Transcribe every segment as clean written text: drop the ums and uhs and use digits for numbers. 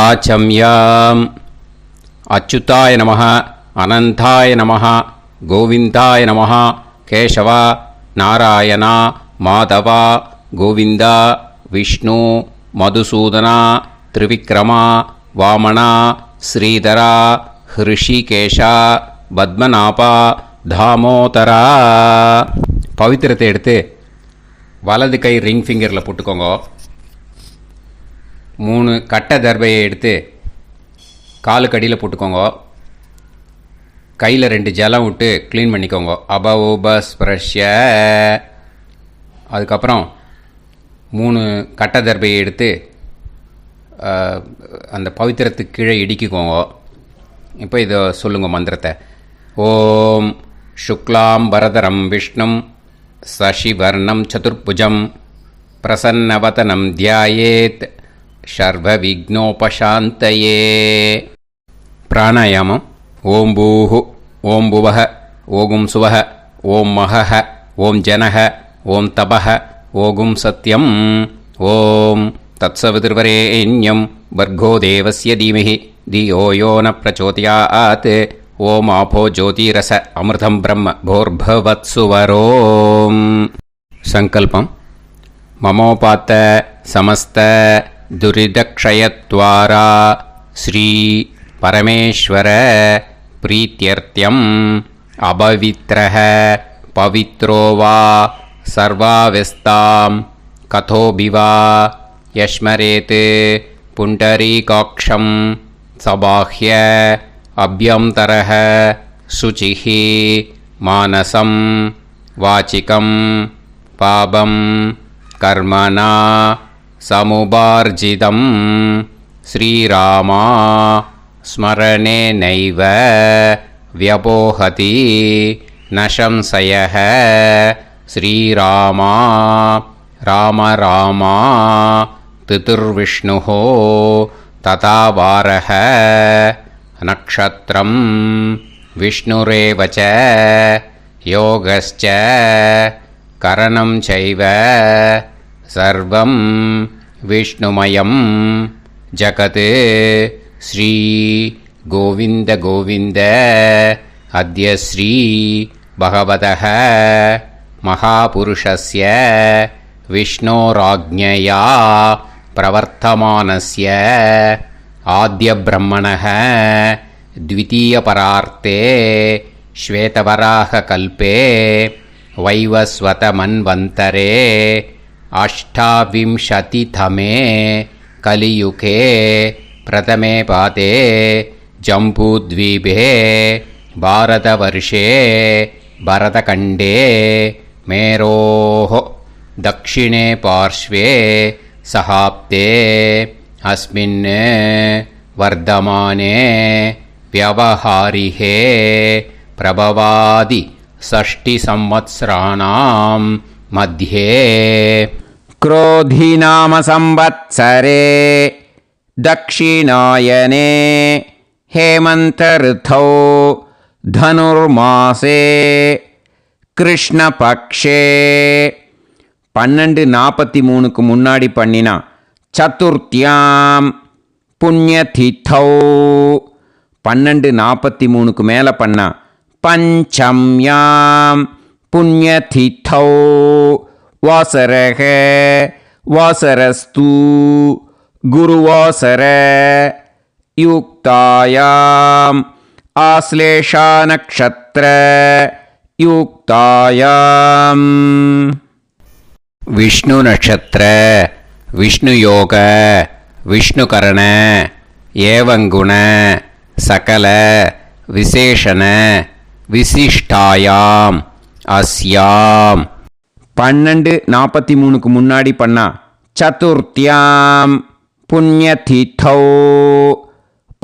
வாச்சம்யாம். அச்சுதாய நமः, அனந்தாய நமः, கோவிந்தாய நமः, கேசவா, நாராயணா, மாதவா, கோவிந்தா, விஷ்ணு, மதுசூதனா, திரிவிக்ரமா, வாமனா, ஸ்ரீதரா, ஹிருஷிகேஷா, பத்மநாபா, தாமோதரா. பவித்திரத்தை எடுத்து வலது கை ரிங் ஃபிங்கரில் போட்டுக்கோங்க. 3 கட்டை தர்பையை எடுத்து காலுக்கடியில் போட்டுக்கோங்க. கையில் 2 ஜலம் விட்டு க்ளீன் பண்ணிக்கோங்க. அபௌபஸ்பிரஷ்ய. அதுக்கப்புறம் 3 கட்டை தர்பையை எடுத்து அந்த பவித்திரத்துக்கு கீழே இடிக்கிக்கோங்க. இப்போ இதை சொல்லுங்க மந்திரத்தை. ஓம் சுக்லாம் வரதரம் விஷ்ணும் சசிவர்ணம் சதுர்புஜம் பிரசன்னவதனம் தியாயேத் சர்வ விக்னோபசாந்தயே. பிராணாயாமம். ஓம் பூஹு, ஓம் புவஹ, ஓகும் சுவஹ, ஓம் மஹஹ, ஓம் ஜனஹ, ஓம் தபஹ, ஓகும் சத்யம். ஓம் தத்சவிதுர்வரேண்யம் வர்கோ தேவஸ்ய தீமஹி தியோ யோ ந பிரச்சோதயாத். ஓம் ஆபோ ஜோதிரச அமிர்தம் பிரம்ம போர்பவத்சுவரோம். சங்கல்பம். மமோபாத்த சமஸ்த துரிதக்ஷயத்வாரா ஸ்ரீ பரமேஸ்வர பிரீத்யர்த்தியம் அபவித்ரஹ பவித்ரோ வா சர்வாவஸ்தாம் கதோபிவா யஸ்மரேத் புண்டரீகாக்ஷம் சபாஹ்ய அப்யந்தரஹ சுசிஹ மானசம் வாசிகம் பாபம் கர்மணா சமுபார்ஜிதம் ஸ்ரீராமா ஸ்மரணேனைவ வ்யபோஹதி ந சம்சயः. ஸ்ரீராமா ராம ராமா திதிர்விஷ்ணுः ததா வாரः. நக்ஷத்ரம் விஷ்ணுரேவ ச யோகஸ்ச கரணம் சைவ சர்வம் விஷ்ணுமயம் ஜகத். ஸ்ரீ கோவிந்த கோவிந்த அத்ய ஸ்ரீ பகவதः மகாபுருஷஸ்ய விஷ்ணோராஜ்ஞயா பிரவர்த்தமானஸ்ய ஆத்ய பிரம்மணः த்விதீயபரார்த்தே ஸ்வேதவராக கல்பே வைவஸ்வத மன்வந்தரே அஷ்டாவிம்சதிதமே கலியுகே பிரதமே பாதே ஜம்பூத்வீபே பாரதவர்ஷே பரதகண்டே மேரோः தக்ஷிணே பார்ஷ்வே சஹாப்தே அஸ்மின் வர்தமானே வியவஹாரிஹே பிரபவாதி ஷஷ்டி சம்வத்சராணாம் மத்யே. क्रोधिनाम संवत्सरे दक्षिणायने हेमन्तऋतौ धनुर्मासे கிருஷ்ணபக்ஷே. 12:43 முன்னாடி பண்ணினா சதுர்த்தியாம் புண்ணியதிதௌ. 12:43 மேலே பண்ணா பஞ்சம்யாம் புண்ணியதிதௌ. வாசரக வாசரஸ்து குருவாசர யுக்தாயாம் ஆஸ்லேஷா நக்ஷத்ர யுக்தாயாம். விஷ்ணு நட்சத்திர விஷ்ணு யோக விஷ்ணுகரண ஏவங்குண சகல விசேஷண விசிஷ்டாயாம் அஸ்யாம். 12:43 முன்னாடி பண்ணா சதுர்த்தியாம் புண்ணியதிதௌ.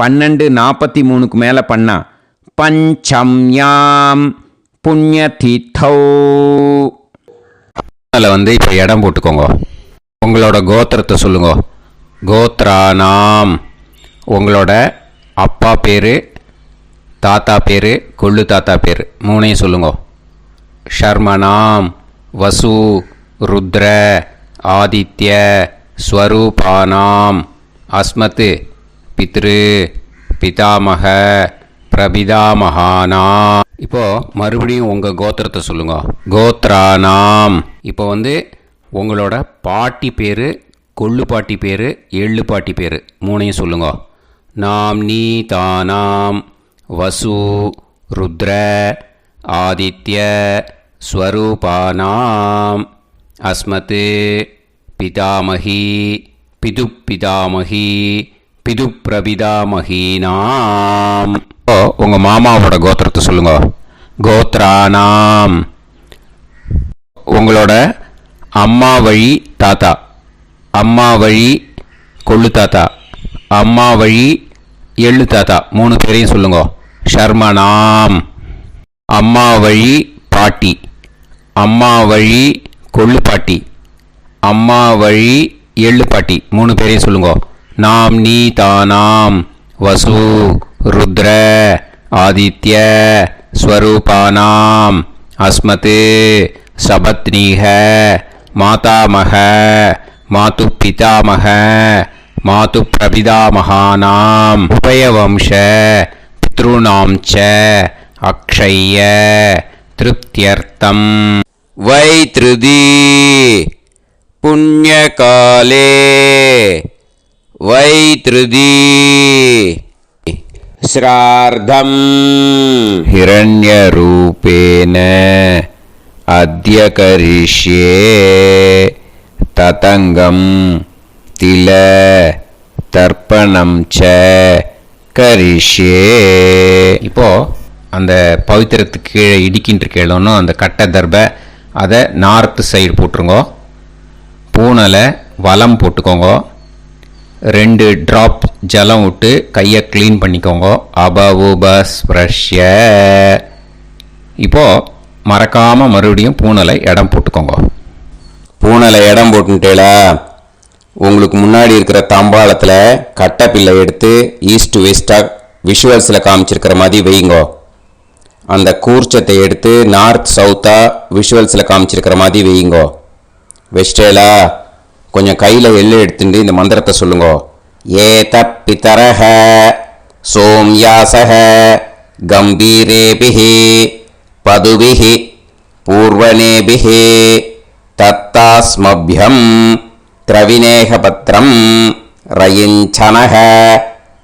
12:43 மேலே பண்ணா பஞ்சம்யாம் புண்ணியதிதௌ. அதில் இப்போ இடம் போட்டுக்கோங்க. உங்களோட கோத்திரத்தை சொல்லுங்க. கோத்ரானாம். உங்களோட அப்பா பேர், தாத்தா பேர், கொள்ளு தாத்தா பேர் 3ஐயும் சொல்லுங்க. ஷர்மனாம் வசு ருத்ர ஆதித்ய ஸ்வரூபானாம் அஸ்மத் பித்ரு பிதாமக பிரபிதாமகானா. இப்போ மறுபடியும் உங்கள் கோத்திரத்தை சொல்லுங்க. கோத்ரானாம். இப்போ உங்களோட பாட்டி பேர், கொள்ளு பாட்டி பேர், எள்ளு பாட்டி பேர் மூணையும் சொல்லுங்க. நாம் நீ தானாம் வசு ருத்ர ஆதித்ய ஸ்வரூபானாம் அஸ்மத் பிதாமகி பிதுப்பிதாமகி பிதுப்பிரபிதாமகீனாம். உங்கள் மாமாவோட கோத்திரத்தை சொல்லுங்க. கோத்ரானாம். உங்களோட அம்மா வழி தாத்தா, அம்மா வழி கொள்ளு தாத்தா, அம்மா வழி எள்ளு தாத்தா மூணு பேரையும் சொல்லுங்க. ஷர்மனாம். அம்மா வழி பாட்டி, அம்மா வழி கொள்ளு பாட்டி, அம்மா வழி எள்ளு பாட்டி மூணு பேரையும் சொல்லுங்க. நாம் நீ தானாம் வசு ருத்ர ஆதித்ய ஸ்வரூபானாம் அஸ்மத் சபத்னீஹ மாதாமக மாது பிதாமக மாது பிரபிதாமகானாம் உபயவம்ச பித்ருணாம் ச அக்ஷய்ய திருப்தியர்த்தம். வைத்ருதி புண்ணியகாலே வைத்ருதி ஸ்ரார்த்தம் ஹிரண்யரூபேன அத்ய கரிஷ்யே ததங்கம் தில தர்ப்பணம் ச கரிஷ்யே. இப்போ அந்த பவித்திரத்துக்கு கீழே இடிக்கின்ற கீழே அந்த கட்டை தர்பை அதை நார்த்து சைடு போட்டுருங்கோ. பூனலை வலம் போட்டுக்கோங்க. 2 ட்ராப் ஜலம் விட்டு கையை க்ளீன் பண்ணிக்கோங்க. அபவுபஸ்ப்ரஷ்ய. இப்போது மறக்காமல் மறுபடியும் பூனலை இடம் போட்டுக்கோங்க. பூனலை இடம் போட்டுட்டேலா, உங்களுக்கு முன்னாடி இருக்கிற தாம்பாளத்தில் கட்டைப்பில்லை எடுத்து ஈஸ்ட் வெஸ்டாக விஷுவல்ஸில் காமிச்சிருக்கிற மாதிரி வைங்கோ. அந்த கூர்ச்சத்தை எடுத்து நார்த் சவுத்தாக விஷுவல்ஸில் காமிச்சிருக்கிற மாதிரி வைங்கோ. வெஸ்டேலா கொஞ்சம் கையில் எள்ளு எடுத்துட்டு இந்த மந்திரத்தை சொல்லுங்க. ஏத பிதரஹ சோம்யாசஹ கம்பீரேபிஹி பதுபிஹி பூர்வனேபிஹி தத்தாஸ்மப்யம் திரவிநேகபத்ரம் ரயிஞ்சனஹ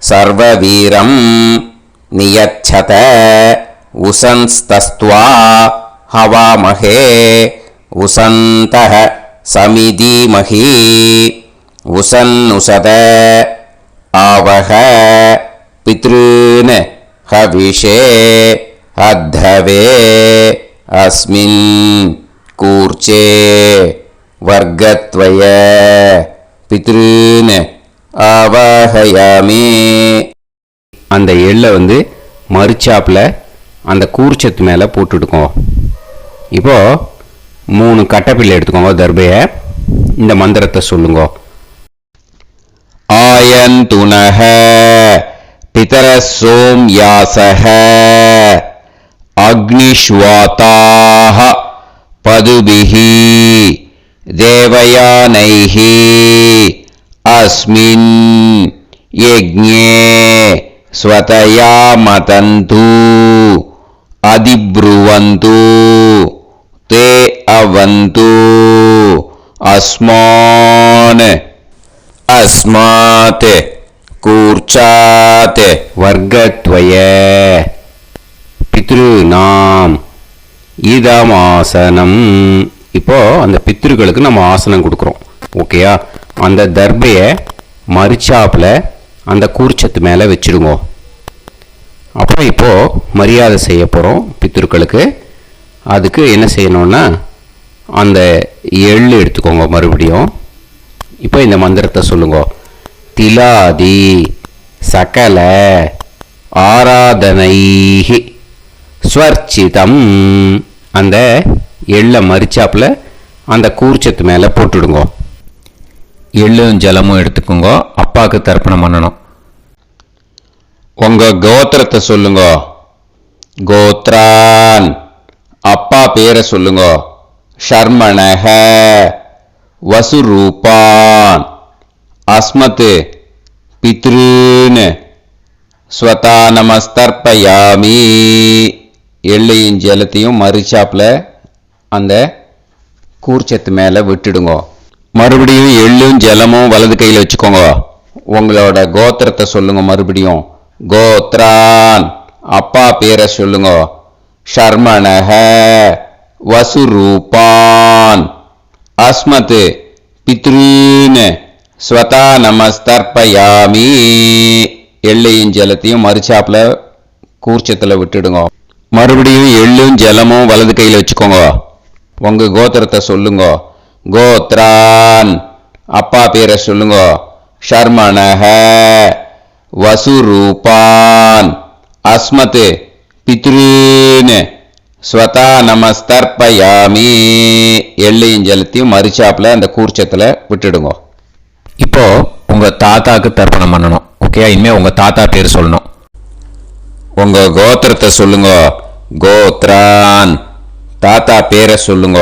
சர்வவீரம் நியச்சத உசன்ஸ்தஸ்த்வா ஹவாமஹே உசந்தஹ சமிதீமஹி உசன்னுசத ஆவஹ பித்ருன் ஹவிஷே அத்தவே அஸ்மின் கூர்ச்சே வர்க்கத்வய பித்ருன் ஆவாஹயாமி. அந்த எள்ளை மறுச்சாப்பில் அந்த கூர்ச்சத்து மேலே போட்டுடுக்கோங்க. இப்போது 3 கட்டைப்பிள்ளை எடுத்துக்கோங்க. தர்பையை இந்த மந்திரத்தை சொல்லுங்க. ஆயந்துனஹ பிதர சோம்யாசஹ அக்னிஷ்வாதாஹ பதுபிஹி தேவயானைஹி அஸ்மின் யஜ்ஞே ஸ்வதயா மதந்து அதிப்ருவந்து தே அவது அஸ்மான் அஸ்மாத் கூர்ச்சாத் வர்க்கத்வய பித்ருநாம் இதமாசனம். இப்போ அந்த பித்ருக்களுக்கு நம்ம ஆசனம் கொடுக்குறோம். ஓகேயா? அந்த தர்பையை மறுச்சாப்பில் அந்த கூர்ச்சத்து மேலே வச்சுடுங்க. அப்புறம் இப்போது மரியாதை செய்ய போகிறோம் பித்ருக்களுக்கு. அதுக்கு என்ன செய்யணும்னா அந்த எள்ளு எடுத்துக்கோங்க. மறுபடியும் இப்போ இந்த மந்திரத்தை சொல்லுங்க. திலாதி சகல ஆராதனைஹி ஸ்வர்ச்சிதம். அந்த எள்ளை மரிச்சாப்பில் அந்த கூர்ச்சத்து மேலே போட்டுடுங்க. எள்ளும் ஜலமும் எடுத்துக்கோங்க. அப்பாவுக்கு தர்ப்பணம் பண்ணணும். உங்கள் கோத்திரத்தை சொல்லுங்க. கோத்ரான். அப்பா பேரை சொல்லுங்க. ஷர்மணஹ வசுரூபான் அஸ்மத் பித்ருன்னு ஸ்வதா நமஸ்தர்ப்பயாமி. எள்ளையும் ஜலத்தையும் மறுச்சாப்பில் அந்த கூர்ச்சத்து மேலே விட்டுடுங்க. மறுபடியும் எள்ளும் ஜலமும் வலது கையில் வச்சுக்கோங்க. உங்களோட கோத்திரத்தை சொல்லுங்க. மறுபடியும் கோத்ரான், அப்பா பேரை சொல்லுங்க. ஷர்மணஹ, வசுரூபான், அஸ்மத், பித்ருன்னு ஸ்வதா நமஸ்தர்ப்பயாமி. எள்ளையும் ஜலத்தையும் மறுச்சாப்பில் கூர்ச்சத்தில் விட்டுடுங்க. மறுபடியும் எள்ளும் ஜலமும் வலது கையில் வச்சுக்கோங்க. உங்க கோத்திரத்தை சொல்லுங்க. கோத்ரான், அப்பா பேரை சொல்லுங்க. ஷர்மணஹ, வசுரூபான், அஸ்மத், பித்ருன்னு ஸ்வதா நமஸ்தர்ப்பயாமி. எள்ளையும் ஜலத்தையும் மறுச்சாப்பில் அந்த கூர்ச்சத்தில் விட்டுடுங்க. இப்போ உங்க தாத்தாக்கு தர்ப்பணம் பண்ணணும். ஓகே, இனிமே உங்க தாத்தா பேர் சொல்லணும். உங்க கோத்திரத்தை சொல்லுங்க. கோத்ரான், தாத்தா பேரை சொல்லுங்க.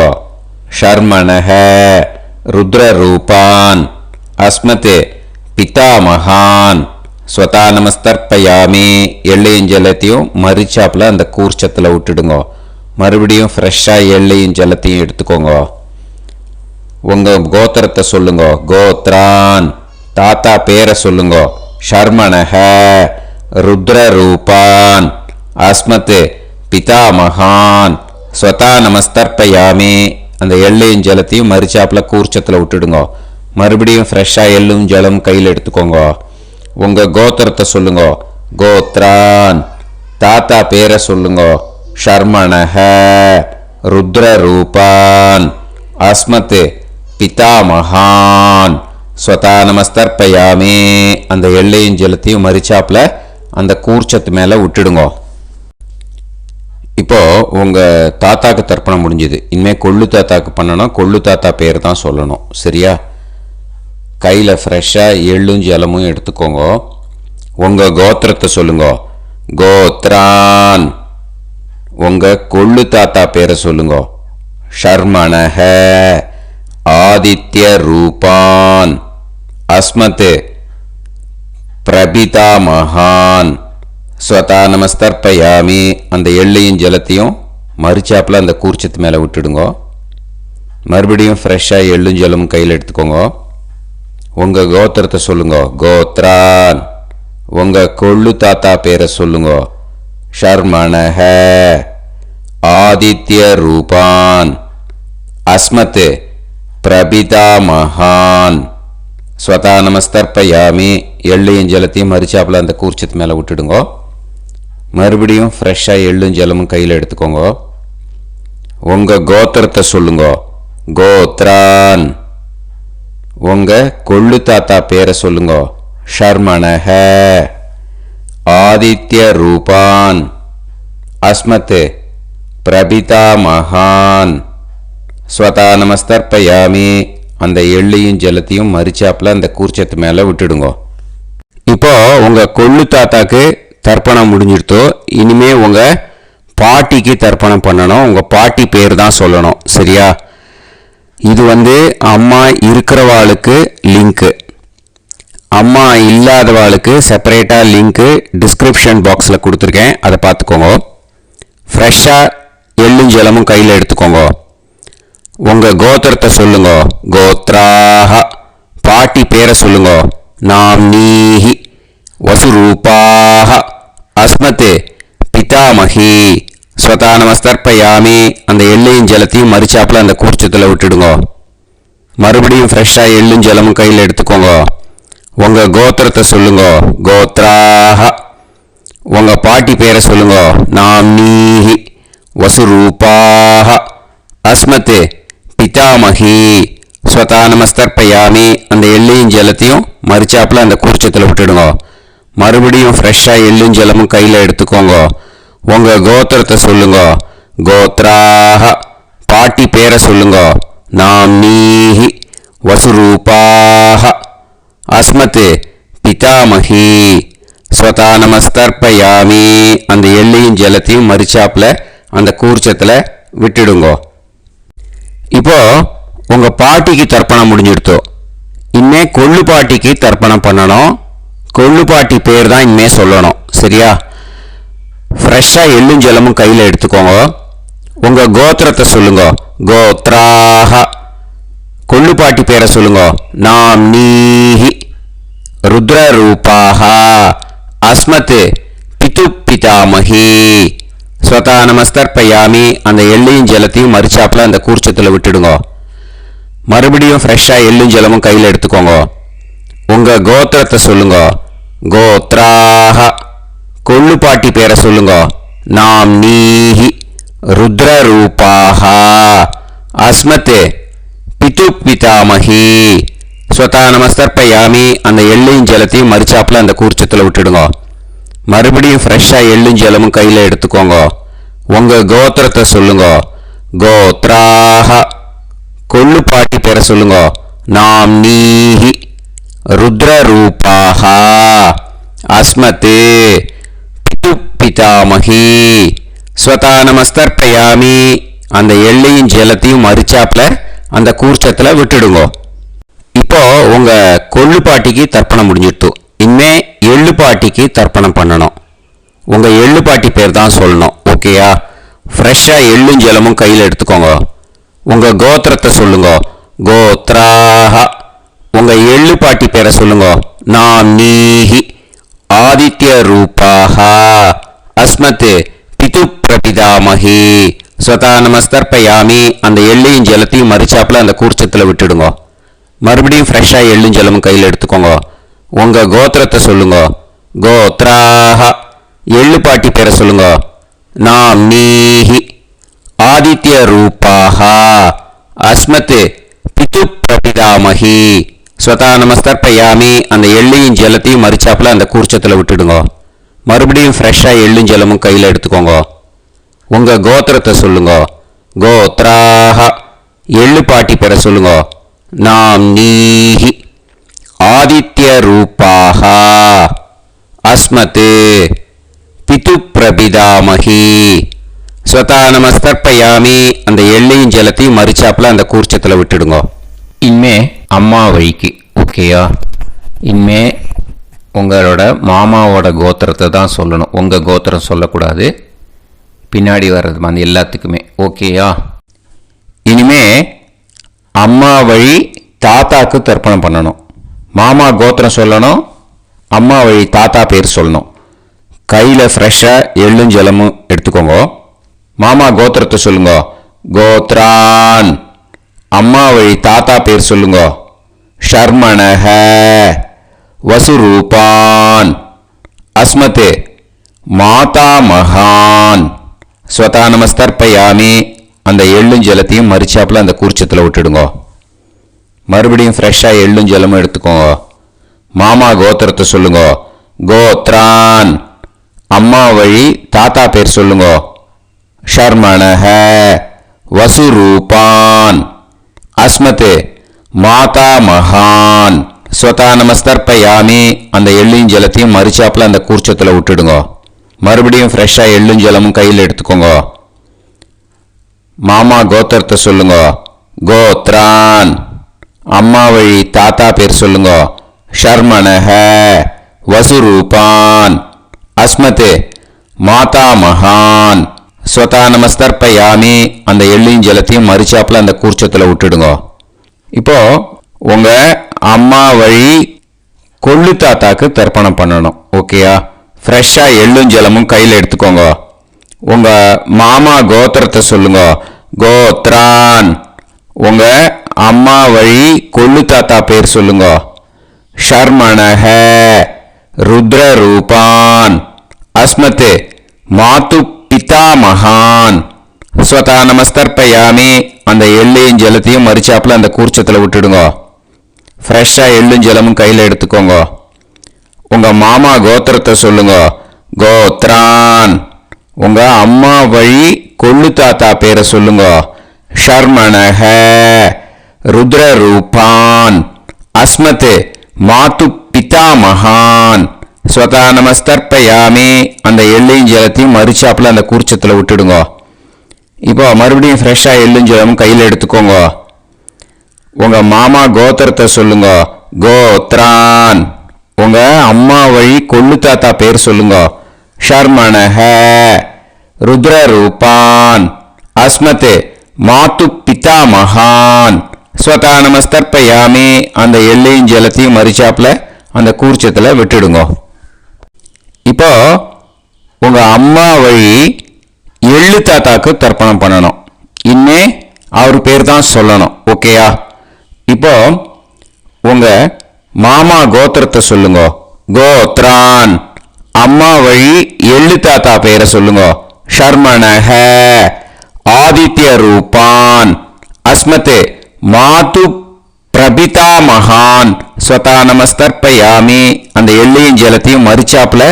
ஷர்மணஹ, ருத்ரரூபான், அஸ்மத், பிதாமகான், ஸ்வதா நமஸ்தர்ப்பயாமி. எள்ளையும் ஜலத்தையும் மறுச்சாப்பில் அந்த கூர்ச்சத்தில் விட்டுடுங்க. மறுபடியும் ஃப்ரெஷ்ஷாக எள்ளையும் ஜலத்தையும் எடுத்துக்கோங்க. உங்க கோத்திரத்தை சொல்லுங்க. கோத்ரான், தாத்தா பேரை சொல்லுங்க. ஷர்மணஹ, ருத்ரரூபான், அஸ்மத், பிதாமகான், ஸ்வதா நமஸ்தர்ப்பயாமி. அந்த எள்ளையும் ஜலத்தையும் மறுச்சாப்பில் கூர்ச்சத்தில் விட்டுடுங்க. மறுபடியும் ஃப்ரெஷ்ஷாக எள்ளும் ஜலம் கையில் எடுத்துக்கோங்க. உங்க கோத்திரத்தை சொல்லுங்க. கோத்ரான், தாத்தா பேரை சொல்லுங்க. ஷர்மணஹ, ருத்ரரூபான், அஸ்மத், பிதாமகான், ஸ்வதா நமஸ்தர்ப்பயாமி. அந்த எள்ளையும் ஜலத்தையும் மறுச்சாப்பில் அந்த கூர்ச்சத்து மேலே விட்டுடுங்க. இப்போ உங்க தாத்தாக்கு தர்ப்பணம் முடிஞ்சது. இனிமேல் கொள்ளு தாத்தாக்கு பண்ணணும். கொள்ளு தாத்தா பேர் தான் சொல்லணும். சரியா? கையில் ஃப்ரெஷ்ஷாக எள்ளும் ஜலமும் எடுத்துக்கோங்க. உங்க கோத்திரத்தை சொல்லுங்க. கோத்ரான், உங்க கொள்ளு தாத்தா பேரை சொல்லுங்க. ஷர்மணஹ, ஆதித்ய ரூபான், அஸ்மத், பிரபிதாமகான், ஸ்வதா நமஸ்தர்ப்பயாமி. அந்த எள்ளையும் ஜலத்தையும் மறுச்சாப்பில் அந்த கூர்ச்சத்து மேலே விட்டுடுங்க. மறுபடியும் ஃப்ரெஷ்ஷாக எள்ளும் ஜலமும் கையில் எடுத்துக்கோங்க. உங்க கோத்திரத்தை சொல்லுங்க. கோத்ரான், உங்க கொள்ளு தாத்தா பேரை சொல்லுங்க. ஷர்மணஹ, ஆதித்ய ரூபான், அஸ்மத், பிரபிதாமகான், ஸ்வதா நமஸ்தர்ப்பயாமி. எள்ளையும் ஜலத்தையும் மறுச்சாப்பில் அந்த கூர்ச்சத்து மேலே விட்டுடுங்க. மறுபடியும் ஃப்ரெஷ்ஷாக எள்ளும் ஜலமும் கையில் எடுத்துக்கோங்க. உங்க கோத்திரத்தை சொல்லுங்க. கோத்ரான், உங்க கொள்ளு தாத்தா பேரை சொல்லுங்க. ஷர்மணஹ, ஆதித்ய ரூபான், அஸ்மத், பிரபிதாமகான், ஸ்வதா நமஸ்தர்ப்பயாமி. அந்த எள்ளையும் ஜலத்தையும் மறுச்சாப்பில் அந்த கூர்ச்சத்து மேலே விட்டுடுங்க. இப்போ உங்க கொள்ளு தாத்தாக்கு தர்ப்பணம் முடிஞ்சிருத்தோ. இனிமே உங்க பாட்டிக்கு தர்ப்பணம் பண்ணணும். உங்க பாட்டி பேர் தான் சொல்லணும். சரியா? இது அம்மா இருக்கிறவாளுக்கு லிங்க்கு, அம்மா இல்லாதவாளுக்கு செப்பரேட்டாக லிங்க்கு டிஸ்கிரிப்ஷன் பாக்ஸில் கொடுத்துருக்கேன். அதை பார்த்துக்கோங்க. ஃப்ரெஷ்ஷாக எள்ளும் ஜலமும் கையில் எடுத்துக்கோங்க. உங்கள் கோத்திரத்தை சொல்லுங்க. கோத்ராஹ, பாட்டி பேரை சொல்லுங்க. நாம்னீஹி, வசுரூபாஹ, அஸ்மத், பிதாமகி, ஸ்வதா நமஸ்தர்ப்பயாமி. அந்த எள்ளையும் ஜலத்தையும் மறுச்சாப்பில் அந்த கூர்ச்சத்தில் விட்டுடுங்க. மறுபடியும் ஃப்ரெஷ்ஷாக எள்ளும் ஜலமும் கையில் எடுத்துக்கோங்க. உங்கள் கோத்திரத்தை சொல்லுங்க. கோத்ராஹ, உங்கள் பாட்டி பேரை சொல்லுங்க. நாம்னீஹி, வசுரூபாஹ, அஸ்மத், பிதாமகி, ஸ்வதா நமஸ்தர்ப்பயாமி. அந்த எள்ளையும் ஜலத்தையும் மறுச்சாப்பில் அந்த கூர்ச்சத்தில் விட்டுடுங்க. மறுபடியும் ஃப்ரெஷ்ஷாக எள்ளும் ஜலமும் கையில் எடுத்துக்கோங்க. உங்கள் கோத்திரத்தை சொல்லுங்க. கோத்ராஹ, பாட்டி பேரை சொல்லுங்க. நாம்னீஹி, வசுரூபாஹ, அஸ்மத், பிதாமகி, ஸ்வதா நமஸ்தர்ப்பயாமி. அந்த எள்ளையும் ஜலத்தையும் மறுச்சாப்பில் அந்த கூர்ச்சத்தில் விட்டுடுங்க. இப்போ உங்கள் பாட்டிக்கு தர்ப்பணம் முடிஞ்சிடுத்தோ. இனிமே கொள்ளு பாட்டிக்கு தர்ப்பணம் பண்ணணும். கொள்ளுப்பாட்டி பேர் தான் இனிமே சொல்லணும். சரியா? ஃப்ரெஷ்ஷாக எள்ளும் ஜலமும் கையில் எடுத்துக்கோங்க. உங்கள் கோத்திரத்தை சொல்லுங்க. கோத்ராஹ. கொள்ளுப்பாட்டி பேரை சொல்லுங்க. நாம் நீஹி ருத்ரரூபாஹ அஸ்மத் பிது பிதாமகி ஸ்வதா நமஸ்தர்ப்பயாமி. அந்த எள்ளையும் ஜலத்தையும் மறிச்சாப்பில் அந்த கூர்ச்சத்தில் விட்டுடுங்க. மறுபடியும் ஃப்ரெஷ்ஷாக எள்ளும் ஜலமும் கையில் எடுத்துக்கோங்க. உங்கள் கோத்திரத்தை சொல்லுங்க. கோத்ராஹ. கொள்ளுப்பாட்டி பேரை சொல்லுங்க. நாம் நீஹி ருத்ரரூபாஹ அஸ்மத் பிது பிதாமகி ஸ்வதா நமஸ்தர்ப்பயாமி. அந்த எள்ளையும் ஜலத்தையும் மறிச்சாப்பில் அந்த கூர்ச்சத்தில் விட்டுடுங்க. மறுபடியும் ஃப்ரெஷ்ஷாக எள்ளும் ஜலமும் கையில் எடுத்துக்கோங்க. உங்கள் கோத்திரத்தை சொல்லுங்க. கோத்ராஹ. கொள்ளுப்பாட்டி பேரை சொல்லுங்க. நாம் நீஹி ருத்ரரூபாஹ அஸ்மத் பிது பிதாமகி ஸ்வதா நமஸ்தர்ப்பயாமி. அந்த எள்ளையும் ஜலத்தையும் மறிச்சாப்பில் அந்த கூர்ச்சத்தில் விட்டுடுங்க. இப்போ உங்கள் கொள்ளுப்பாட்டிக்கு தர்ப்பணம் முடிஞ்சிட்டு இனிமே எள்ளுப்பாட்டிக்கு தர்ப்பணம் பண்ணணும். உங்கள் எள்ளுப்பாட்டி பேர் தான் சொல்லணும். ஓகேயா? ஃப்ரெஷ்ஷாக எள்ளும் ஜலமும் கையில் எடுத்துக்கோங்க. உங்கள் கோத்திரத்தை சொல்லுங்க. கோத்ராஹ. உங்கள் எள்ளுப்பாட்டி பேரை சொல்லுங்க. நாம் நீஹி ஆதித்ய ரூபாஹ அஸ்மத் பிது பிரபிதாமகி ஸ்வதா நமஸ்தர்ப்பயாமி. அந்த எள்ளையும் ஜலத்தையும் மறிச்சாப்பில் அந்த கூர்ச்சத்தில் விட்டுடுங்க. மறுபடியும் ஃப்ரெஷ்ஷாக எள்ளும் ஜலமும் கையில் எடுத்துக்கோங்க. உங்கள் கோத்திரத்தை சொல்லுங்க. கோத்ராஹ. எள்ளுப்பாட்டி பேரை சொல்லுங்க. நாம் நீஹி ஆதித்ய ரூபாஹ அஸ்மத் பிது பிரபிதாமகி ஸ்வதா நமஸ்தர்ப்பயாமி. அந்த எள்ளையும் ஜலத்தையும் மறிச்சாப்பில் அந்த கூர்ச்சத்தில் விட்டுடுங்க. மறுபடியும் ஃப்ரெஷ்ஷாக எள்ளும் ஜலமும் கையில் எடுத்துக்கோங்க. உங்கள் கோத்திரத்தை சொல்லுங்க. கோத்ராஹ. எள்ளுப்பாட்டி பேரை சொல்லுங்க. நாம் நீஹி ஆதித்ய ரூபாஹ அஸ்மத் பிது பிரபிதாமகி ஸ்வதா நமஸ்தர்ப்பயாமி. அந்த எள்ளையும் ஜலத்தையும் மறிச்சாப்பில் அந்த கூர்ச்சத்தில் விட்டுடுங்க. இனிமே அம்மா வழிக்கு. ஓகேயா? இனிமே உங்களோட மாமாவோட கோத்திரத்தை தான் சொல்லணும். உங்கள் கோத்திரம் சொல்லக்கூடாது. பின்னாடி வர்றது அந்த எல்லாத்துக்குமே. ஓகேயா? இனிமே அம்மா வழி தாத்தாக்கு தர்ப்பணம் பண்ணணும். மாமா கோத்திரம் சொல்லணும். அம்மா வழி தாத்தா பேர் சொல்லணும். கையில் ஃப்ரெஷ்ஷாக எள்ளும் ஜலமும் எடுத்துக்கோங்க. மாமா கோத்திரத்தை சொல்லுங்க. கோத்ரான். அம்மா வழி தாத்தா பேர் சொல்லுங்க. ஷர்மணஹ வசுரூபான் அஸ்மத் மாதா மகான் ஸ்வதா நமஸ்தர்ப்பயாமி. அந்த எள்ளும் ஜலத்தையும் மறிச்சாப்பில் அந்த கூர்ச்சத்தில் விட்டுடுங்க. மறுபடியும் ஃப்ரெஷ்ஷாக எள்ளும் ஜலமும் எடுத்துக்கோங்க. மாமா கோத்திரத்தை சொல்லுங்க. கோத்ரான். அம்மா வழி தாத்தா பேர் சொல்லுங்க. ஷர்மணஹ வசுரூபான் அஸ்மத் மாதா மகான் ஸ்வதா நமஸ்தர்ப்பயாமி. அந்த எள்ளும் ஜலத்தையும் மறிச்சாப்பில் அந்த கூர்ச்சத்தில் விட்டுடுங்க. மறுபடியும் ஃப்ரெஷ்ஷாக எள்ளும் ஜலமும் கையில் எடுத்துக்கோங்க. மாமா கோத்திரத்தை சொல்லுங்க. கோத்ரான். அம்மா வழி தாத்தா பேர் சொல்லுங்க. ஷர்மணஹ வசுரூபான் அஸ்மத் மாதா மகான் ஸ்வதா நமஸ்தர்ப்பயாமி. அந்த எள்ளையும் ஜலத்தையும் மறிச்சாப்பில் அந்த கூர்ச்சத்தில் விட்டுடுங்க. இப்போ உங்கள் அம்மா வழி கொள்ளு தாத்தாக்கு தர்ப்பணம் பண்ணணும். ஓகேயா? ஃப்ரெஷ்ஷாக எள்ளும் ஜலமும் கையில் எடுத்துக்கோங்க. உங்கள் மாமா கோத்திரத்தை சொல்லுங்க. கோத்ரான். உங்கள் அம்மா வழி கொள்ளு தாத்தா பேர் சொல்லுங்க. ஷர்மணஹ ருத்ரரூபான் அஸ்மத் மாது பிதா மகான் ஸ்வதா நமஸ்தர்ப்பயாமி. அந்த எள்ளையும் ஜலத்தையும் மறிச்சாப்பில் அந்த கூர்ச்சத்தில் விட்டுடுங்க. ஃப்ரெஷ்ஷாக எள்ளும் ஜலமும் கையில் எடுத்துக்கோங்க. உங்கள் மாமா கோத்திரத்தை சொல்லுங்க. கோத்ரான். உங்கள் அம்மா வழி கொள்ளு தாத்தா பேரை சொல்லுங்க. ஷர்மணஹ ருத்ரரூபான் அஸ்மத் மாது பிதா மகான் ஸ்வதா நமஸ்தர்ப்பயாமி. அந்த எள்ளையும் ஜலத்தையும் மறிச்சாப்பில் அந்த கூர்ச்சத்தில் விட்டுடுங்க. இப்போ மறுபடியும் ஃப்ரெஷ்ஷாக எள்ளும் ஜலமும் கையில் எடுத்துக்கோங்க. உங்கள் மாமா கோத்திரத்தை சொல்லுங்க. கோத்ரான். உங்கள் அம்மா வழி கொள்ளு தாத்தா பேர் சொல்லுங்க. ஷர்மணஹ ருத்ர ரூபான் அஸ்மத் மாத்து பிதா மகான் ஸ்வதா நமஸ்தர்ப்பயாமி. அந்த எள்ளையும் ஜலத்தையும் மறிச்சாப்பில் அந்த கூர்ச்சத்தில் விட்டுடுங்க. இப்போ உங்கள் அம்மா வழி எள்ளு தாத்தாக்கு தர்ப்பணம் பண்ணணும். இன்னே அவர் பேர் தான் சொல்லணும். ஓகேயா? இப்போ உங்கள் மாமா கோத்திரத்தை சொல்லுங்க. கோத்ரான். அம்மா வழி எள்ளு தாத்தா பேரை சொல்லுங்க. ஷர்மணஹ ஆதித்ய ரூபான் அஸ்மத் மாது பிரபிதா மகான் ஸ்வதா நமஸ்தர்ப்பயாமி. அந்த எள்ளையும் ஜலத்தையும் மறிச்சாப்புல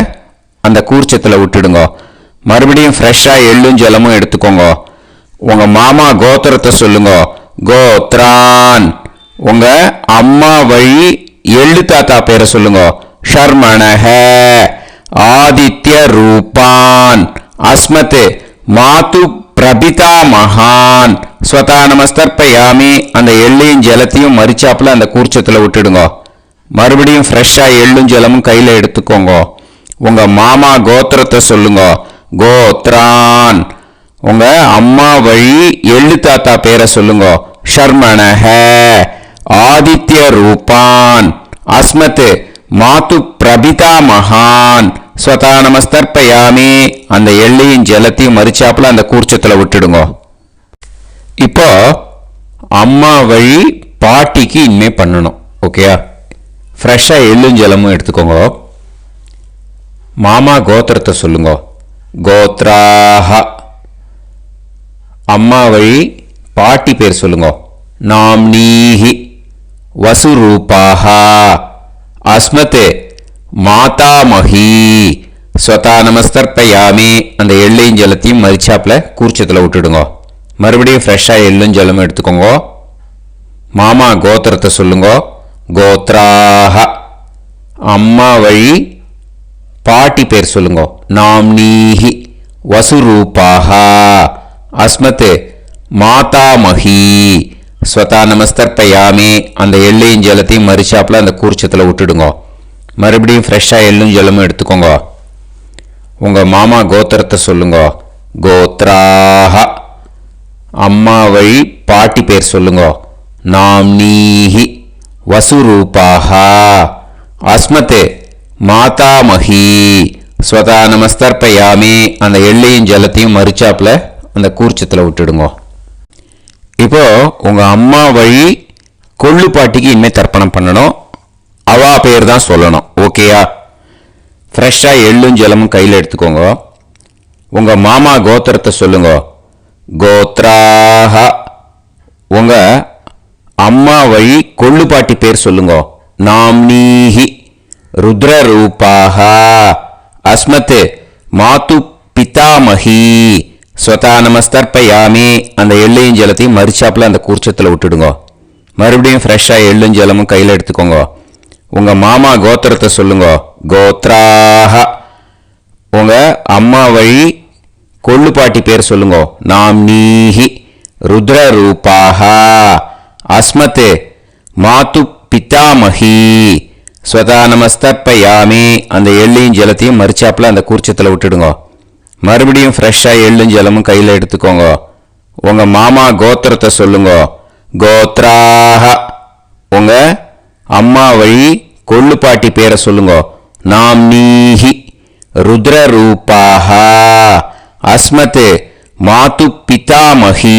அந்த கூர்ச்சத்தில் விட்டுடுங்க. மறுபடியும் ஃப்ரெஷ்ஷாக எள்ளும் ஜலமும் எடுத்துக்கோங்க. உங்கள் மாமா கோத்திரத்தை சொல்லுங்க. கோத்ரான். உங்கள் அம்மா வழி எள்ளு தாத்தா பேரை சொல்லுங்க. ஷர்மணஹ ஆதித்ய ரூபான் அஸ்மத் மாது பிரபிதா மகான் ஸ்வதா நமஸ்தர்ப்பயாமி. அந்த எள்ளையும் ஜலத்தையும் மறிச்சாப்புல அந்த கூர்ச்சத்தில் விட்டுடுங்க. மறுபடியும் ஃப்ரெஷ்ஷாக எள்ளும் ஜலமும் கையில் எடுத்துக்கோங்க. உங்கள் மாமா கோத்திரத்தை சொல்லுங்க. கோத்ரான். உங்கள் அம்மா வழி எள்ளு தாத்தா பேரை சொல்லுங்க. ஷர்மணஹ ஆதித்ய ரூபான் அஸ்மத் மாது பிரபிதா மகான் ஸ்வதா நமஸ்தர்ப்பயாமி. அந்த எள்ளையும் ஜலத்தையும் மறிச்சாப்புல அந்த கூர்ச்சத்தில் விட்டுடுங்க. இப்போ அம்மா வழி பாட்டிக்கு இனிமே பண்ணணும். ஓகேயா? ஃப்ரெஷ்ஷாக எள்ளும் ஜலமும் எடுத்துக்கோங்க. மாமா கோத்திரத்தை சொல்லுங்க. கோத்ராஹ. அம்மா வழி பாட்டி பேர் சொல்லுங்க. நாம்னீஹி வசுரூபாஹ அஸ்மத் மாதாமஹி ஸ்வதா நமஸ்தர்ப்பயாமி. அந்த எள்ளையும் ஜலத்தையும் மறிச்சாப்புல கூர்ச்சத்தில் விட்டுடுங்க. மறுபடியும் ஃப்ரெஷ்ஷாக எள்ளும் ஜலமும் எடுத்துக்கோங்க. மாமா கோத்திரத்தை சொல்லுங்க. கோத்ராஹ. அம்மா வழி பாட்டி பேர் சொல்லுங்க. நாம்னீஹி வசுரூபாஹ அஸ்மத் மாதாமஹி ஸ்வதா நமஸ்தர்ப்பயாமி. அந்த எள்ளையும் ஜலத்தையும் மறிச்சாப்புல அந்த கூர்ச்சத்தில் விட்டுடுங்க. மறுபடியும் ஃப்ரெஷ்ஷாக எள்ளும் ஜலமும் எடுத்துக்கோங்க. உங்கள் மாமா கோத்திரத்தை சொல்லுங்க. கோத்ராஹ. அம்மா வழி பாட்டி பேர் சொல்லுங்க. நாம்னீஹி வசுரூபாஹ அஸ்மத் மாதாமஹி ஸ்வதா நமஸ்தர்ப்பயாமி. அந்த எள்ளையும் ஜலத்தையும் மறிச்சாப்புல அந்த கூர்ச்சத்தில் விட்டுடுங்க. இப்போ உங்கள் அம்மா வழி கொள்ளு பாட்டிக்கு இனிமேல் தர்ப்பணம் பண்ணணும். அவா பேர் தான் சொல்லணும். ஓகேயா? ஃப்ரெஷ்ஷாக எள்ளும் ஜலமும் கையில் எடுத்துக்கோங்க. உங்கள் மாமா கோத்திரத்தை சொல்லுங்க. கோத்ராஹ. உங்கள் அம்மா வழி கொள்ளு பாட்டி பேர் சொல்லுங்க. நாம்னீஹி ருத்ர ரூபாஹ அஸ்மத் மாது பிதாமஹி ஸ்வதா நமஸ்தர்ப்பயாமி. அந்த எள்ளையும் ஜலத்தையும் மறிச்சாப்புல அந்த கூர்ச்சத்தில் விட்டுடுங்க. மறுபடியும் ஃப்ரெஷ்ஷாக எள்ளும் ஜலமும் கையில் எடுத்துக்கோங்க. உங்கள் மாமா கோத்திரத்தை சொல்லுங்க. கோத்ராஹ. உங்கள் அம்மா வழி கொள்ளு பாட்டி பேர் சொல்லுங்க. நாம்னீஹி ருத்ர ரூபாஹ அஸ்மத் மாது பிதாமஹி ஸ்வதா நமஸ்தர்ப்பயாமி. அந்த எள்ளையும் ஜலத்தையும் மறிச்சாப்புல அந்த கூர்ச்சத்தில் விட்டுடுங்க. மறுபடியும் ஃப்ரெஷ்ஷாக எள்ளும் ஜலமும் கையில் எடுத்துக்கோங்க. உங்கள் மாமா கோத்திரத்தை சொல்லுங்க. கோத்ராஹ. உங்கள் அம்மா வழி கொள்ளு பாட்டி பேரை சொல்லுங்க. நாம்னீஹி ருத்ர ரூபாஹ அஸ்மத் மாது பிதாமஹி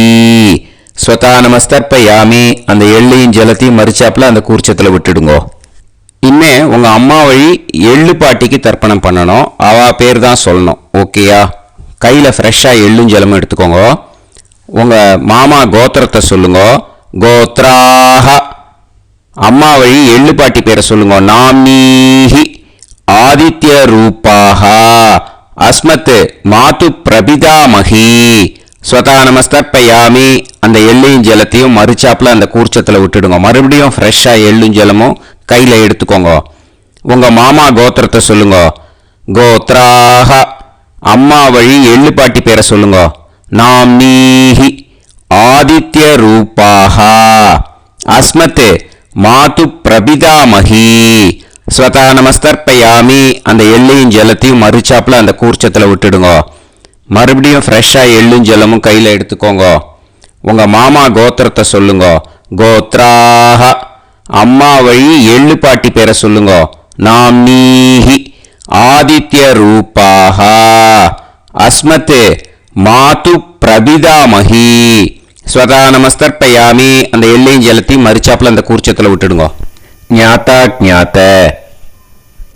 ஸ்வதா நமஸ்தர்ப்பயாமி. அந்த எள்ளையும் ஜலத்தையும் மறிச்சாப்புல அந்த கூர்ச்சத்தில் விட்டுடுங்க. இனிமே உங்கள் அம்மா வழி எள்ளு பாட்டிக்கு தர்ப்பணம் பண்ணணும். அவா பேர் தான் சொல்லணும். ஓகேயா? கையில் ஃப்ரெஷ்ஷாக எள்ளும் ஜலமும் எடுத்துக்கோங்க. உங்கள் மாமா கோத்திரத்தை சொல்லுங்க. கோத்ராஹ. அம்மா வழி எள்ளு பாட்டி பேரை சொல்லுங்க. நாம்னீஹி ஆதித்ய ரூபாஹ அஸ்மத் மாது பிரபிதாமஹி ஸ்வதா நமஸ்தர்ப்பயாமி. அந்த எள்ளையும் ஜலத்தையும் மறிச்சாப்புல அந்த கூர்ச்சத்தில் விட்டுடுங்க. மறுபடியும் ஃப்ரெஷ்ஷாக எள்ளும் ஜலமும் கையில் எடுத்துக்கோங்க. உங்கள் மாமா கோத்திரத்தை சொல்லுங்க. கோத்ராஹ. அம்மா வழி எள்ளு பாட்டி பேரை சொல்லுங்க. நாம்னீஹி ஆதித்ய ரூபாஹ அஸ்மத் மாது பிரபிதாமஹி ஸ்வதா நமஸ்தர்ப்பயாமி. அந்த எள்ளையும் ஜலத்தையும் மறுச்சாப்பில் அந்த கூர்ச்சத்தில் விட்டுடுங்க. மறுபடியும் ஃப்ரெஷ்ஷாக எள்ளும் ஜலமும் கையில் எடுத்துக்கோங்க. உங்கள் மாமா கோத்திரத்தை சொல்லுங்க. கோத்ராக. அம்மா வழி எள்ளு பாட்டி பேரை சொல்லுங்க. நாம்னீஹி ஆதித்ய ரூபாக. அஸ்மத் மாது பிரபிதாமஹி. ஸ்வதா நமஸ்தர்ப்பயாமி. அந்த எள்ளையும் ஜலத்தையும் மறுச்சாப்பில் அந்த கூர்ச்சத்தில் விட்டுடுங்க. ஞாத்தா ஞாத்த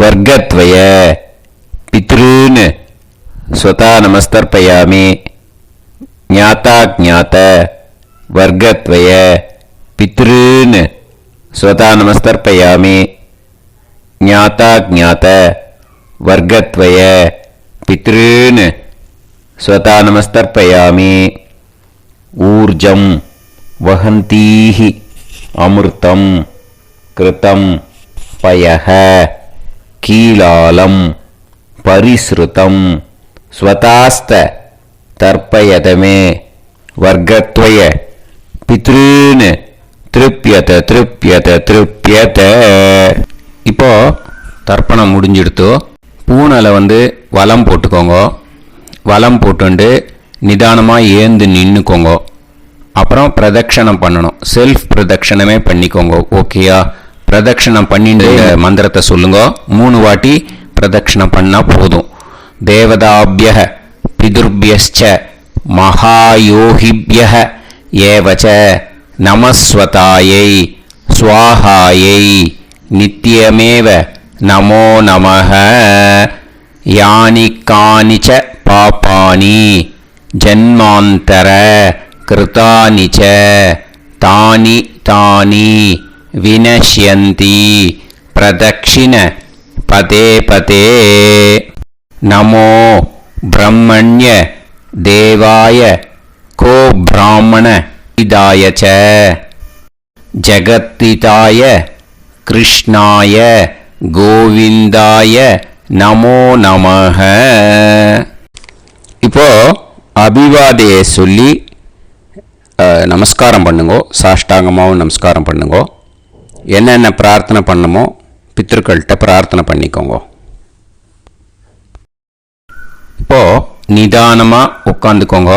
வர்க்கத்வய பித்ருன். ஸ்வதா நமஸ்தர்ப்பயாமி. ஞாத்தா ஞாத்த வர்க்கத்வய பித்ருன். ஸ்வதா நமஸ்தர்ப்பயாமி. ஞாத்தா ஞாத்த வர்க்கத்வய பித்ருன். ஸ்வதா நமஸ்தர்ப்பயாமி. ஊர்ஜம் வஹந்தீஹி அமிர்தம் கிருதம் பயஹ கீலாலம் பரிஸ்ருதம் ஸ்வதாஸ்த தர்ப்பயதமே வர்க்கத்வய பித்ருன். திருப்யத திருப்யத திருப்யத. இப்போ தர்ப்பணம் முடிஞ்சிடுத்தோ. பூனலை வலம் போட்டுக்கோங்க. வலம் போட்டுண்டு நிதானமாக ஏந்து நின்றுக்கோங்க. அப்புறம் பிரதட்சணம் பண்ணணும். செல்ஃப் பிரதட்சணமே பண்ணிக்கோங்க. ஓகேயா? பிரதட்சணம் பண்ணிட்டு மந்திரத்தை சொல்லுங்க. 3 வாட்டி பிரதட்சணம் பண்ணால் போதும். தேவதாபிய பிதுர்பியச்ச மகாயோகிபிய ஏவச்ச நமஸ்வதாயை ஸ்வாஹாயை நித்யமேவ நமோ நமஹ. யானி கானிச்ச பாபானி ஜன்மாந்தர கிருதானி ச தானி தானி வினஷ்யந்தி பிரதக்ஷிண பதே பதே. நமோ பிரம்மண்ய தேவாய கோ பிராமண இதாய ச ஜகத்திதாய கிருஷ்ணாய கோவிந்தாய நமோ நமஹ. இப்போ அபிவாதையை சொல்லி நமஸ்காரம் பண்ணுங்கோ. சாஷ்டாங்கமாகவும் நமஸ்காரம் பண்ணுங்கோ. என்னென்ன பிரார்த்தனை பண்ணமோ பித்ருக்கள்கிட்ட பிரார்த்தனை பண்ணிக்கோங்க. இப்போது நிதானமாக உட்காந்துக்கோங்க.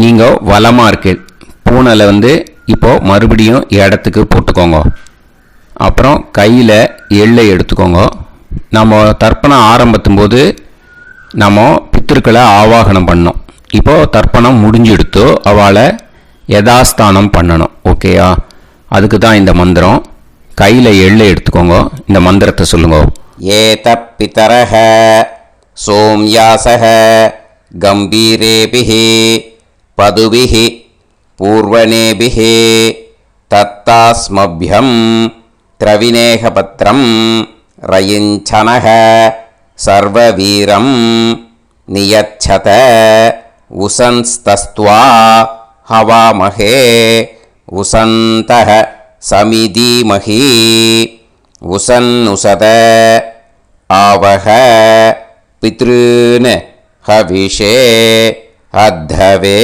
நீங்கள் வலமாக இருக்கு பூனலை இப்போது மறுபடியும் இடத்துக்கு போட்டுக்கோங்க. அப்புறம் கையில் எள்ளை எடுத்துக்கோங்க. நம்ம தர்ப்பணம் ஆரம்பித்தும் போது நம்ம பித்ருக்களை ஆவாகனம் பண்ணோம். இப்போது தர்ப்பணம் முடிஞ்செடுத்தோ அவளை யதாஸ்தானம் பண்ணணும். ஓகேயா? அதுக்கு தான் இந்த மந்திரம். கையில் எள்ளை எடுத்துக்கோங்க. இந்த மந்திரத்தை சொல்லுங்க. ஏத பிதரஹ சோம்யாசஹ கம்பீரேபிஹி பதுபிஹி பூர்வணேபிஹி தத்தாஸ்மப்யம் திரவிநேகபத்ரம் ரயிஞ்சனஹ சர்வவீரம் நியச்சத உசன்ஸ்தஸ்த்வா ஹவாமஹே உசந்தஹ சமிதீமஹி உசன்னுசத ஆவஹ பித்ருன் ஹவிஷே அத்தவே.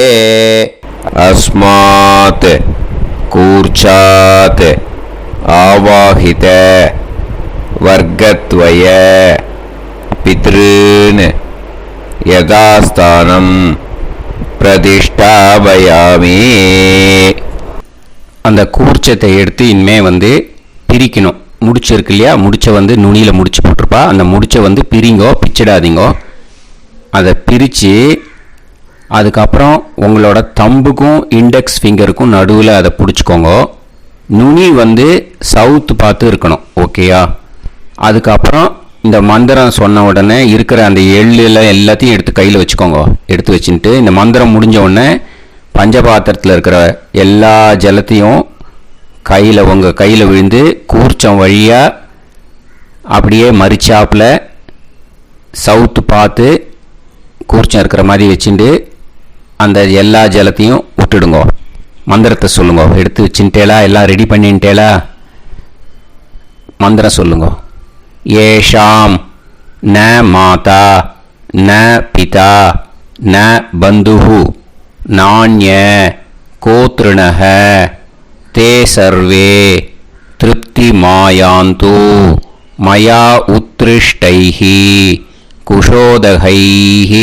அஸ்மாத் கூர்ச்சாத் ஆவாஹித வர்க்கத்வய பித்ருன் யதாஸ்தானம் பிரதிஷ்டாபயாமி. அந்த கூர்ச்சத்தை எடுத்து இனிமே பிரிக்கணும். முடிச்சிருக்கு இல்லையா? முடிச்ச நுனியில் முடிச்சு போட்டிருப்பா. அந்த முடிச்ச பிரிங்கோ, பிச்சிடாதீங்கோ. அதை பிரித்து அதுக்கப்புறம் உங்களோட தம்புக்கும் இண்டெக்ஸ் ஃபிங்கருக்கும் நடுவில் அதை பிடிச்சிக்கோங்க. நுனி சவுத்து பார்த்து இருக்கணும். ஓகேயா? அதுக்கப்புறம் இந்த மந்திரம் சொன்ன உடனே இருக்கிற அந்த எள்ளில் எல்லாத்தையும் எடுத்து கையில் வச்சுக்கோங்க. எடுத்து வச்சுட்டு இந்த மந்திரம் முடிஞ்ச உடனே பஞ்சபாத்திரத்தில் இருக்கிற எல்லா ஜலத்தையும் உங்கள் கையில் விழுந்து கூர்ச்சம் வழியாக அப்படியே மறிச்சாப்பில் சவுத்து பார்த்து கூர்ச்சம் இருக்கிற மாதிரி வச்சுட்டு அந்த எல்லா ஜலத்தையும் விட்டுடுங்க. மந்திரத்தை சொல்லுங்க. எடுத்து வச்சுட்டேலா? எல்லாம் ரெடி பண்ணிட்டேலா? மந்திரம் சொல்லுங்க. ஏஷாம் ந மாதா ந பிதா ந பந்துஹு நாண்ய கோத்ருணஹ தே சர்வே திருப்திமாயாந்து மயா உத்ருஷ்டைः குஷோதகைः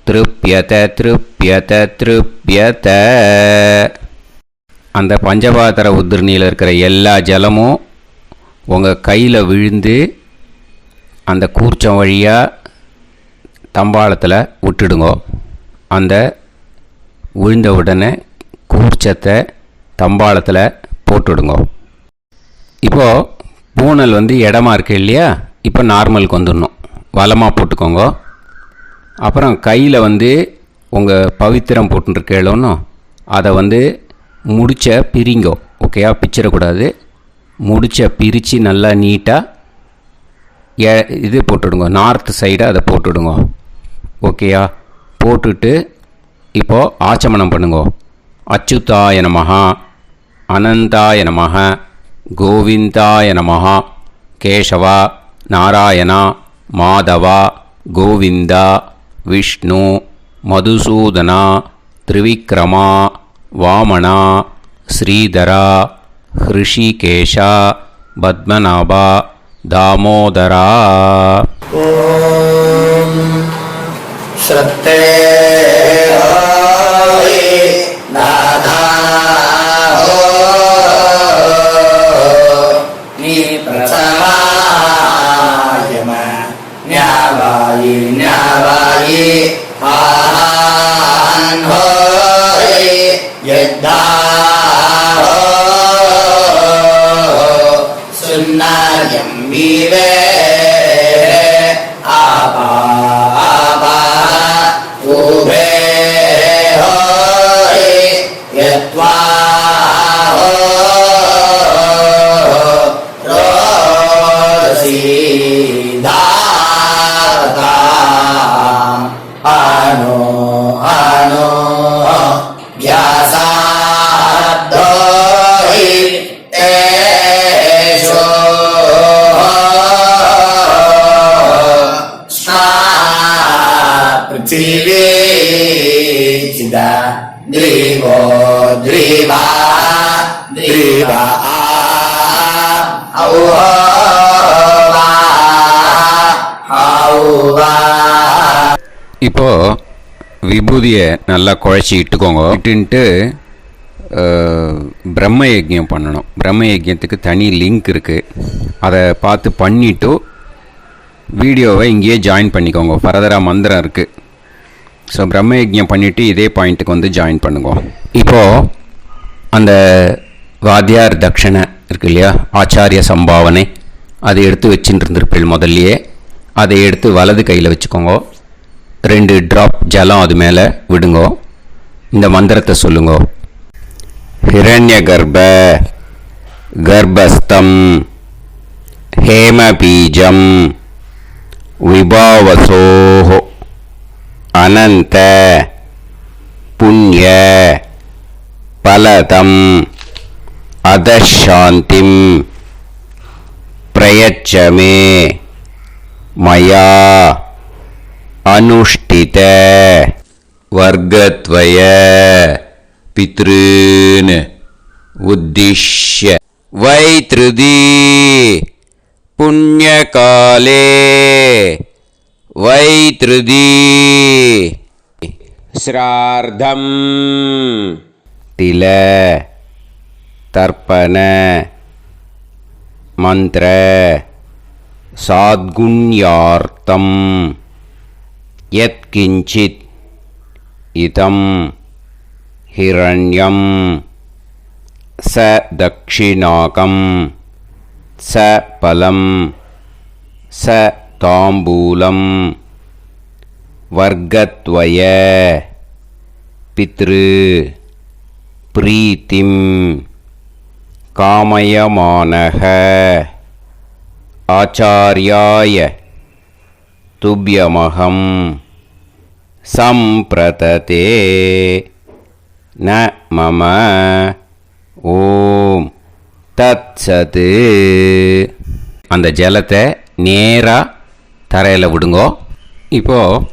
திருப்யத திருப்யத திருப்யத. அந்த பஞ்சபாத்திர உதிர்ணியில் இருக்கிற எல்லா ஜலமும் உங்கள் கையில் விழுந்து அந்த கூர்ச்சம் வழியாக தம்பாளத்தில் விட்டுடுங்க. அந்த விழுந்த உடனே கூர்ச்சத்தை தம்பாளத்தில் போட்டுடுங்க. இப்போது பூனல் இடமா இருக்கு இல்லையா, இப்போ நார்மலுக்கு வந்துடணும். வலமாக போட்டுக்கோங்க. அப்புறம் கையில் உங்கள் பவித்திரம் போட்டுருக்கேளோன்னு அதை முடிச்ச பிரிங்கோ. ஓகேயா, பிச்சிடக்கூடாது. முடிச்ச பிரித்து நல்லா நீட்டாக இது போட்டுடுங்க. நார்த் சைடை அதை போட்டுடுங்க. ஓகேயா, போட்டுட்டு இப்போது ஆச்சமனம் பண்ணுங்க. அச்சுதாய நமஹ, அனந்தாய நமஹ, கோவிந்தாய நமஹ, கேசவா, நாராயணா, மாதவா, கோவிந்தா, விஷ்ணு, மதுசூதனா, திரிவிக்ரமா, வாமனா, ஸ்ரீதரா, ஹிருஷிகேஷா, பத்மநாபா, தாமோதரா. ஓம் ஸ்ரத்தே நாதா நீ பிரசமாயம ஞாவாயி ஞாவாயி ஆஹான் ஹோய் யத்தா சுன்னாயம் வீவே ஆபா ஆபா உபே ஹோய் யத்வா ரோசி தாதா அனோ அனோ வியாசாதோஹி தேஷோ पृथिवी चिदा द्रिवो द्रिवा द्रिवा औवा औवा. இப்போது விபூதியை நல்லா குழச்சி இட்டுக்கோங்க. இட்டுன்ட்டு பிரம்ம யஜ்யம் பண்ணணும். பிரம்ம யஜ்யத்துக்கு தனி லிங்க் இருக்குது. அதை பார்த்து பண்ணிவிட்டு வீடியோவை இங்கேயே ஜாயின் பண்ணிக்கோங்க. ஃபர்தராக மந்திரம் இருக்குது. ஸோ பிரம்ம யஜ்யம் பண்ணிவிட்டு இதே பாயிண்ட்டுக்கு ஜாயின் பண்ணுங்க. இப்போது அந்த வாத்தியார் தட்சணை இருக்கு இல்லையா, ஆச்சாரிய சம்பாவனை, அதை எடுத்து வச்சுட்டு இருந்திருப்பேன் முதல்லையே. அதை எடுத்து வலது கையில் வச்சுக்கோங்க. 2 ட்ராப் ஜலம் அது மேலே விடுங்கோ. இந்த மந்திரத்தை சொல்லுங்க. ஹிரண்ய கர்ப்ப கர்ப்பஸ்தம் ஹேமபீஜம் விபாவசோஹ அனந்த புண்ணிய பலதம் அதசாந்திம் பிரயச்சமே மயா அனுஷ்டித வர்க்கத்வய பித்ருன் உத்திஷ்ய வைத்ருதி புண்ணியகாலே வைத்ருதி ஸ்ரார்த்தம் தில தர்ப்பண மந்திர சாத்குண்யார்த்தம் யத்கிஞ்சித் இதம் ஹிரண்யம் ச தக்ஷிணாகம் ச பலம் ச தாம்பூலம் வர்க்கத்வய பித்ரு பிரீத்திம் காமயமானஹ ஆச்சார்யாய துப்யமகம் சம்பிரததே ந மம ஓம் தத்சத். அந்த ஜலத்தை நேராக தரையில் விடுங்கோ. இப்போது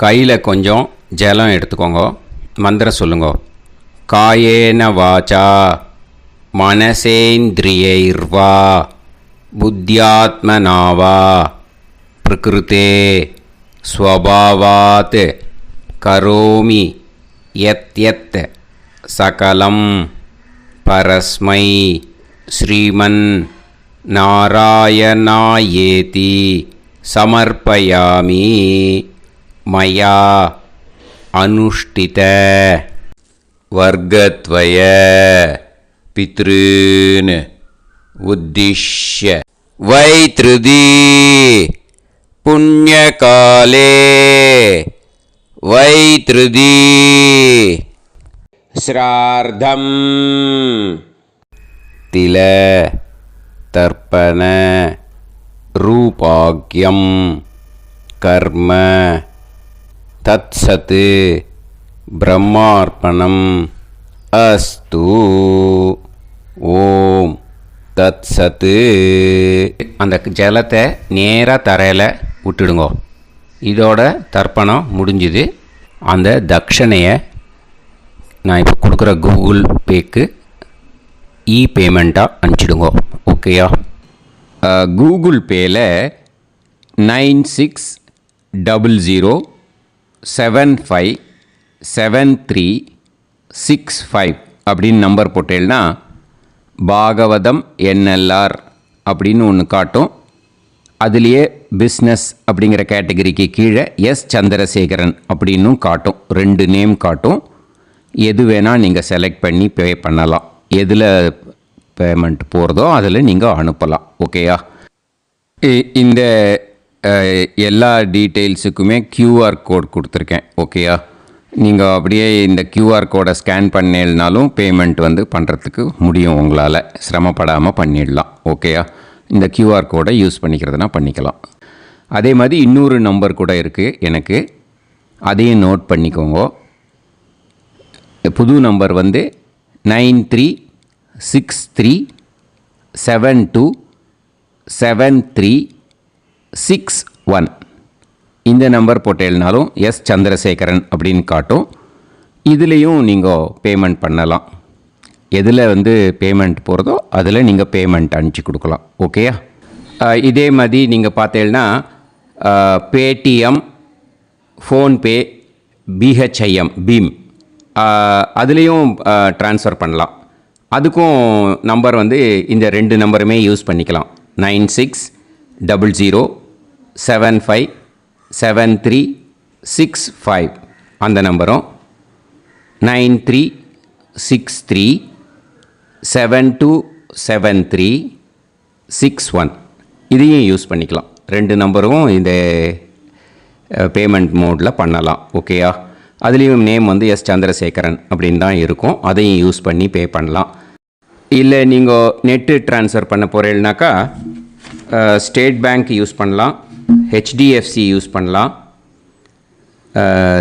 கையில் கொஞ்சம் ஜலம் எடுத்துக்கோங்க. மந்திரம் சொல்லுங்க. காயேன வாச்சா मनसेन्द्रियैर्वा बुद्ध्यात्मना वा प्रकृते स्वभावात् करोमि यत् सकलं परस्मै श्रीमन्नारायणायेति समर्पयामि मया अनुष्ठित वर्गद्वय पितॄन् उद्दिश्य वैतृदी पुण्यकाले वैतृदी श्रार्धं तिल तर्पण रूपाग्यं कर्म तत्सत् ब्रह्मार्पणम् अस्तु ஓம் தத் சத்து. அந்த ஜலத்தை நேராக தரையில் விட்டுடுங்கோ. இதோட தர்ப்பணம் முடிஞ்சுது. அந்த தட்சணையை நான் இப்போ கொடுக்குற கூகுள் பேக்கு பேமெண்ட்டாக அனுப்பிச்சிடுங்கோ. ஓகேயா? கூகுள் பேயில் 9600757365 அப்படின்னு நம்பர் போட்டேன்னா பாகவதம் NLR அப்படின்னு ஒன்று காட்டும். அதுலேயே பிஸ்னஸ் அப்படிங்கிற கேட்டகரிக்கு கீழே எஸ் சந்திரசேகரன் அப்படின்னும் காட்டும். 2 நேம் காட்டும். எது வேணால் நீங்கள் செலக்ட் பண்ணி பே பண்ணலாம். எதில் பேமெண்ட் போகிறதோ அதில் நீங்கள் அனுப்பலாம். ஓகேயா? இந்த எல்லா டீட்டெயில்ஸுக்குமே QR கோட் கொடுத்துருக்கேன். ஓகேயா? நீங்கள் அப்படியே இந்த QR கோடை ஸ்கேன் பண்ணேல்னாலும் பேமெண்ட் பண்ணுறதுக்கு முடியும். உங்களால் சிரமப்படாமல் பண்ணிடலாம். ஓகேயா? இந்த QR கோடை யூஸ் பண்ணிக்கிறதுனா பண்ணிக்கலாம். அதே மாதிரி இன்னொரு நம்பர் கூட இருக்குது எனக்கு. அதையும் நோட் பண்ணிக்கோங்க. புது நம்பர் 9363727361. இந்த நம்பர் போட்டேல்னாலும் எஸ் சந்திரசேகரன் அப்படின்னு காட்டும். இதுலேயும் நீங்கள் பேமெண்ட் பண்ணலாம். எதில் பேமெண்ட் போகிறதோ அதில் நீங்கள் பேமெண்ட் அனுப்பிச்சி கொடுக்கலாம். ஓகேயா? இதே மாதிரி நீங்கள் பார்த்தேன்னா பேடிஎம், ஃபோன்பே, BHIM பீம் அதுலேயும் ட்ரான்ஸ்ஃபர் பண்ணலாம். அதுக்கும் நம்பர் இந்த 2 நம்பருமே யூஸ் பண்ணிக்கலாம். 9600757365 அந்த நம்பரும் 9363727361 இதையும் யூஸ் பண்ணிக்கலாம். 2 நம்பரும் இந்த பேமெண்ட் மோடில் பண்ணலாம். ஓகேயா? அதுலேயும் நேம் எஸ் சந்திரசேகரன் அப்படின்னு தான் இருக்கும். அதையும் யூஸ் பண்ணி பே பண்ணலாம். இல்லை நீங்கள் நெட்டு ட்ரான்ஸ்ஃபர் பண்ண போகிறீங்கனாக்கா ஸ்டேட் பேங்க் யூஸ் பண்ணலாம், HDFC யூஸ் பண்ணலாம்,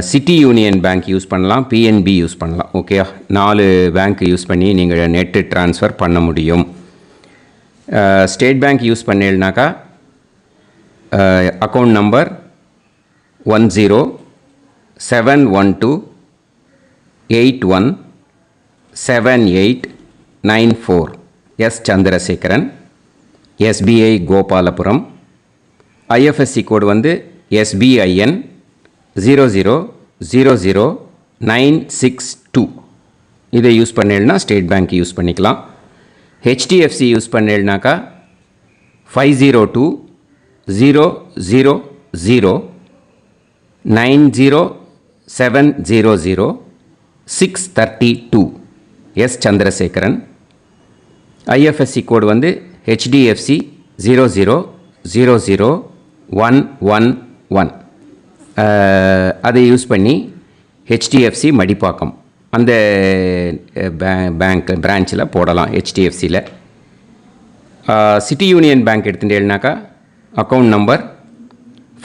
சிட்டி யூனியன் பேங்க் யூஸ் பண்ணலாம், PNB யூஸ் பண்ணலாம். ஓகேயா? 4 பேங்க் யூஸ் பண்ணி நீங்கள் நெட்டு ட்ரான்ஸ்ஃபர் பண்ண முடியும். ஸ்டேட் பேங்க் யூஸ் பண்ணீங்கனாக்கா account number 10712817894 S Chandrasekaran, SBI Gopalapuram. IFSC code SBIN 0000962. இதை யூஸ் பண்ணேன்னா ஸ்டேட் பேங்க் யூஸ் பண்ணிக்கலாம். HDFC யூஸ் பண்ணேன்னாக்கா 5020090700 S Chandrasekaran. IFSC code HDFC 0000111. அதை யூஸ் பண்ணி HDFC மடிப்பாக்கம் அந்த பேங்க் பிரான்ச்சில் போடலாம். HDFCயில் சிட்டி யூனியன் பேங்க் எடுத்துட்டேன்னாக்கா account number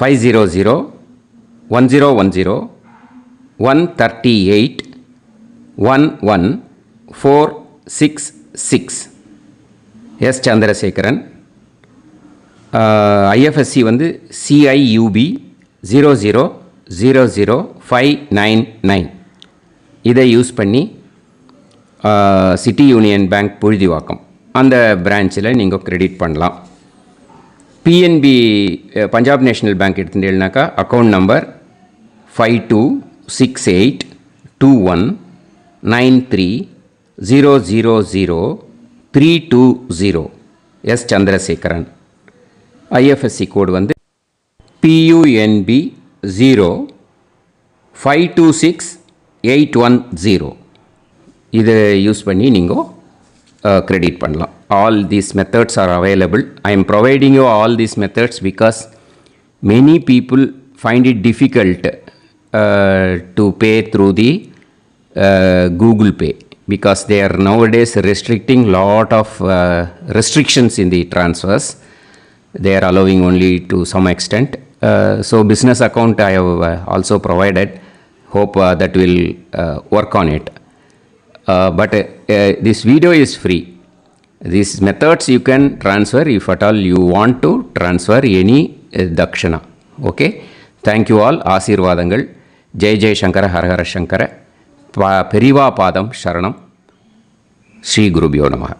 5001010381146 S Chandrasekaran. IFSC CIUB 0000599. இதை யூஸ் பண்ணி சிட்டி யூனியன் பேங்க் புழுதிவாக்கம் அந்த பிரான்ச்சில் நீங்கள் கிரெடிட் பண்ணலாம். பிஎன்பி பஞ்சாப் நேஷ்னல் பேங்க் எடுத்துட்டீங்கன்னாக்கா account number 52682193000320 S Chandrasekaran. IFSC code வந்து PUNB 0526810. இதை யூஸ் பண்ணி நீங்கள் கிரெடிட் பண்ணலாம். All these methods are available. I am providing you all these methods because many people find it difficult to pay through the Google Pay because they are nowadays restricting lot of restrictions in the transfers. They are allowing only to some extent. So business account I have also provided. Hope that will work on it. But this video is free. These methods you can transfer if at all you want to transfer any dakshana. Okay. Thank you all. ஆசீர்வாதங்கள். ஜெய் ஜெய் சங்கர ஹரஹர சங்கர. பெரிவா பாதம் சரணம். ஸ்ரீ குருபியோ நமஹ.